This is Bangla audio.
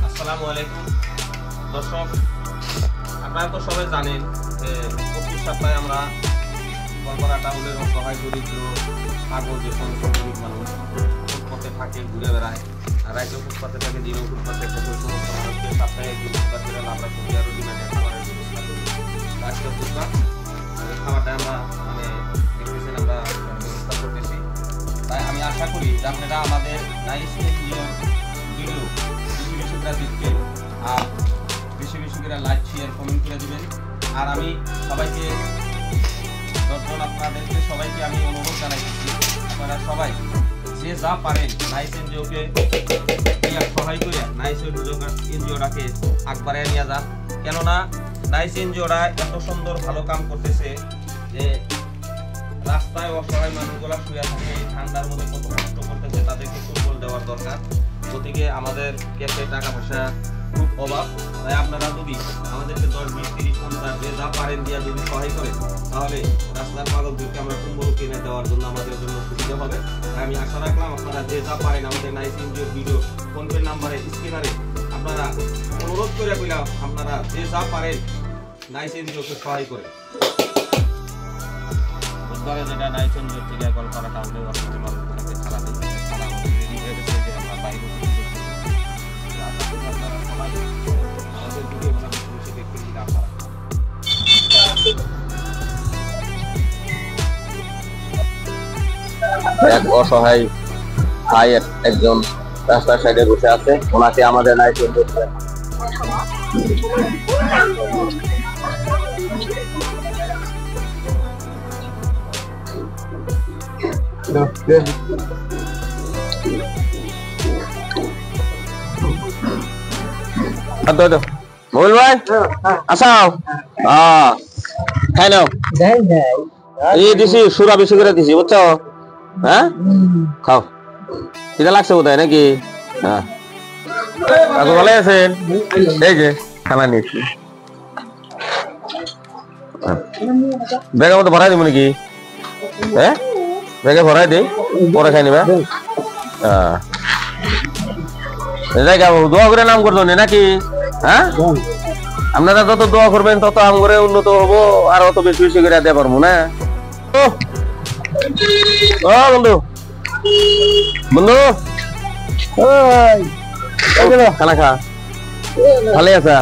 আসসালামু আলাইকুম দর্শক, আপনারা তো সবাই জানেন যে প্রতি সপ্তাহে আমরা বরবরা টাউনের অসহায় দরিদ্র পাগল যে সমস্ত গরিব মানুষ ফুটপাতে থাকে, ঘুরে বেড়ায়, রাইজও ফুটপাতে থাকে, দিনও ফুটপাতে থাকে, ওই সমস্ত মানুষকে সপ্তাহে একদিন ফুটপাত করে আমরা সবজি আরো ডিমান্ডে খাবারের ব্যবস্থা করি। আজকে ফুটপাত খাবারটা আমরা দেখতেছেন আমরা ব্যবস্থা করতেছি। তাই আমি আশা করি যে আপনারা আমাদের নাইস এনজিও ভিডিও বেশি বেশি করে দেখবেন আর বেশি বেশি করে লাইক শেয়ার কমেন্ট করে দিবেন। আর আমি সবাইকে আপনাদেরকে সবাইকে আমি অনুরোধ জানাইতেছি, আপনারা সবাই যে যা পারেন নাইস এনজিওকে সহায় করে নাইস এনজিওটাকে আগবাড়ে নিয়ে যান। কেননা নাইস এনজিওরা এত সুন্দর ভালো কাম করতেছে যে রাস্তায় অসহায় মানুষগুলা শুয়ে থাকে, ঠান্ডার মধ্যে কত কষ্ট করতেছে, তাদেরকে কম্বল দেওয়ার দরকার। গতিকে আমাদের ক্যাশে টাকা পয়সা খুব অভাব, তাই আপনারা যদি আমাদেরকে 10, 20, 30, 50 যে যা পারেন দিয়ে যদি সহায় করেন তাহলে রাস্তার পাগলদেরকে আমরা কম্বল কিনে দেওয়ার জন্য আমাদের জন্য সুবিধা হবে। তাই আমি আশা রাখলাম আপনারা যে যা পারেন আমাদের নাইস এনজিওর ভিডিও ফোনপে নাম্বারে স্ক্রিনারে আপনারা অনুরোধ করে কইলাম আপনারা যে যা পারেন নাইস এনজিওকে সহায় করেন। বুধবারে যেটা নাইস এনজিও থেকে কলকাতা টাউনের অসহায় মানুষগুলোকে ছাড়া দিই, ছাড়া আমাদের রেডি হয়ে গেছে যে আমরা বাইরে আপনারা সবাই আমাদের ভিডিওগুলো বেশি বেশি দেখতে দিলে আশা এক অসহায় ভাই একজন রাস্তার সাইডে বসে আছে, ওনাকে আমাদের নাইস এনজিও মোবাইল ভাই আসাও খাই নাও, এই দিছি সুরা বেশি করে দিছি বুঝছো, হ্যাঁ খাও, এটা লাগছে বোধহয় নাকি? হ্যাঁ আপনি ভালো আছেন? এই যে খানা নিয়েছি, ব্যাগের মধ্যে ভরাই দিব নাকি? হ্যাঁ ব্যাগে ভরাই দিই, পরে খাই নিবা। দোয়া করে নাম করতো নাকি? হ্যাঁ আপনারা যত দোয়া করবেন তত আম করে উন্নত হবো, আর অত বেশি বেশি করে দিতে পারবো না। বন্ধু বন্ধু খানা খা, ভালো আছা?